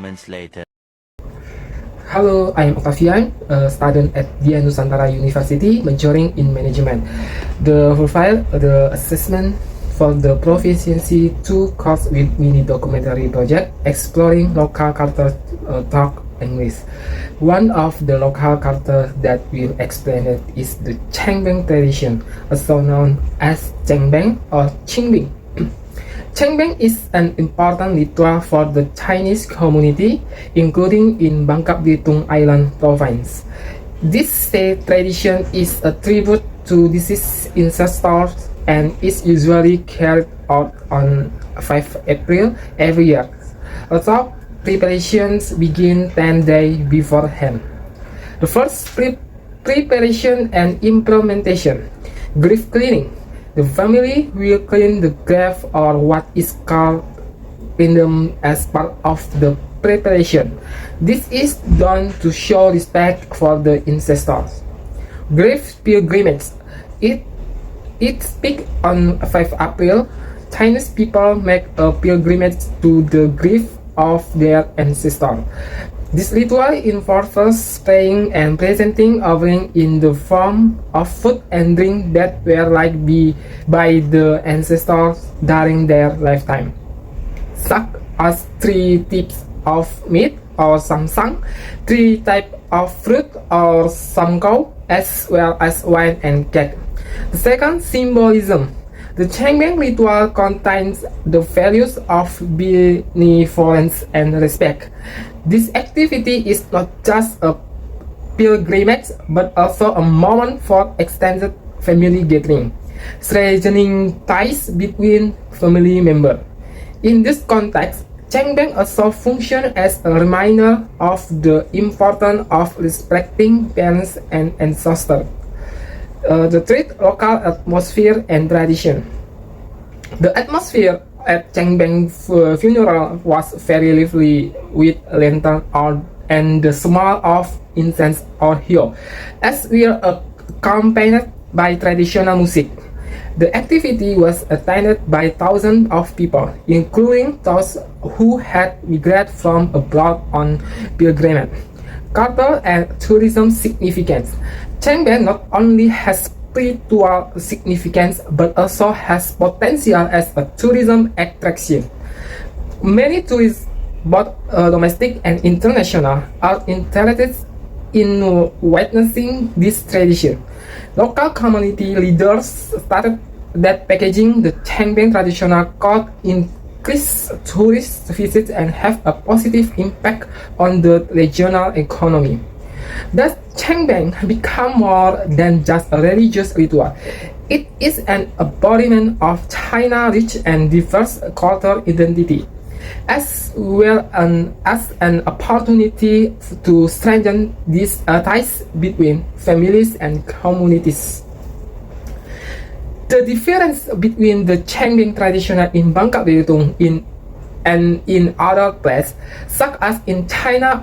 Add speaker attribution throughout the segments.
Speaker 1: moments later.
Speaker 2: Hello, I am Octavian, a student at Dian Nusantara University, majoring in management. The profile, the assessment for the Proficiency 2 course with mini documentary project exploring local culture talk English. One of the local culture that we'll explain it is the Changbeng tradition, also known as Changbeng or Qingbing. Changbeng is an important ritual for the Chinese community, including in Bangka Belitung Island province. This tradition is a tribute to deceased ancestors and is usually carried out on 5 April every year. Although preparations begin 10 days beforehand. The first preparation and implementation, grave cleaning. The family will clean the grave or what is called pindam as part of the preparation. This is done to show respect for the ancestors. Grave pilgrimage. It speaks on 5 April. Chinese people make a pilgrimage to the grave of their ancestors. This ritual involves praying and presenting offering in the form of food and drink that were liked by the ancestors during their lifetime, such as 3 types of meat or samsang, 3 types of fruit or samgao, as well as wine and cake. The second, symbolism. The Changbeng ritual contains the values of benevolence and respect. This activity is not just a pilgrimage, but also a moment for extended family gathering, strengthening ties between family members. In this context, Changbeng also functions as a reminder of the importance of respecting parents and ancestors. The third, local atmosphere and tradition. The atmosphere at Changbeng funeral was very lively with lantern and the smell of incense or hyo, as well accompanied by traditional music. The activity was attended by thousands of people, including those who had migrated from abroad on pilgrimage. Cultural and tourism significance. Changbeng not only has spiritual significance but also has potential as a tourism attraction. Many tourists, both domestic and international, are interested in witnessing this tradition. Local community leaders started that packaging the Changbeng traditional could increase tourist visits and have a positive impact on the regional economy. Thus, Changbeng become more than just a religious ritual. It is an embodiment of China's rich and diverse cultural identity, as well as an opportunity to strengthen these ties between families and communities. The difference between the Changbeng tradition in Bangka Belitung and in other places, such as in China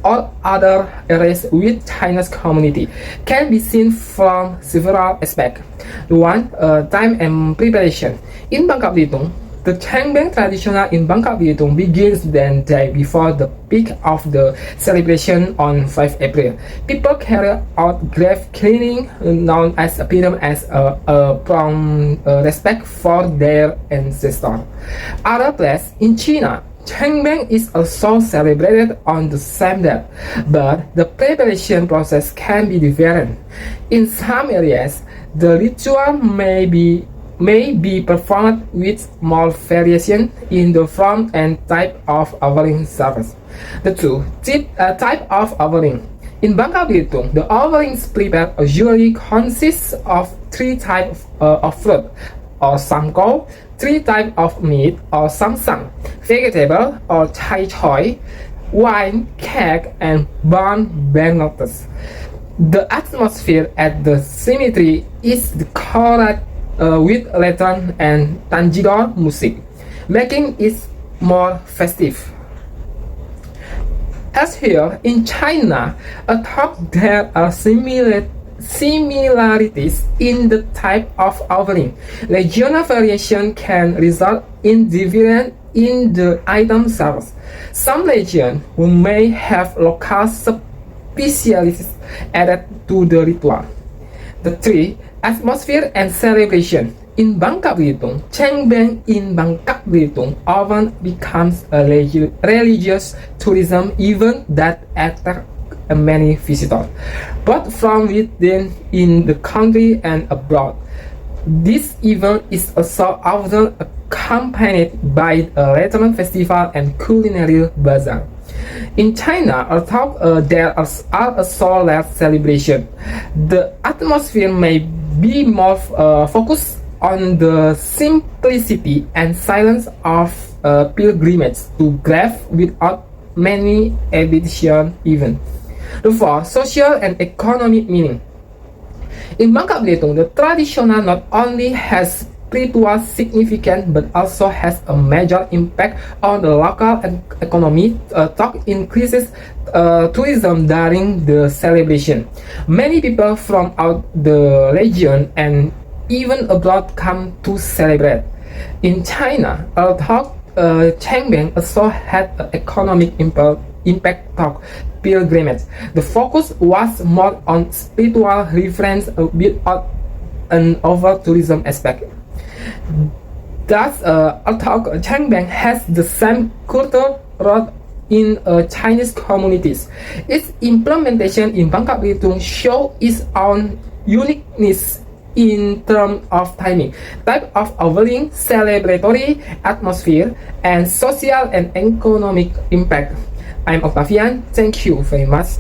Speaker 2: or other areas with Chinese community, can be seen from several aspects. One, time and preparation. In Bangka Belitung, the Changbeng tradition in Bangka Belitung begins the day before the peak of the celebration on 5 April. People carry out grave cleaning, known as a pindam, as from respect for their ancestors. Other places in China, Changbeng is also celebrated on the same day, but the preparation process can be different. In some areas, the ritual may be performed with small variation in the form and type of offering service. The two type of offering. In Bangka Belitung, the offerings prepared usually consists of 3 types of fruit or samgao, 3 types of meat or samsang, vegetable or chai choy, wine, cake, and burnt banknotes. The atmosphere at the cemetery is decorated with lantern and tanjidor music, making it more festive. As here in China, although there are similarities in the type of offering, regional variation can result in different in the item service. Some regions may have local specialties added to the ritual. The three, atmosphere and celebration. In Bangka Belitung, Cengbeng in Bangka Belitung often becomes a religious tourism event that attracts many visitors, both from within in the country and abroad. This event is also often accompanied by a lantern festival and culinary bazaar. In China, although there are a solar celebration, the atmosphere may be more focused on the simplicity and silence of pilgrimage to grave without many additional events. The fourth, social and economic meaning. In Bangka Belitung, the traditional not only has spiritual significance but also has a major impact on the local economy. Talk increases tourism during the celebration. Many people from out the region and even abroad come to celebrate. In China, although Cengbeng also had an economic impact of pilgrimage, the focus was more on spiritual reference without an over-tourism aspect. Thus, although Cengbeng has the same cultural roots in Chinese communities, its implementation in Bangka Belitung shows its own uniqueness in terms of timing, type of offering, celebratory atmosphere, and social and economic impact. I'm Octavian. Thank you very much.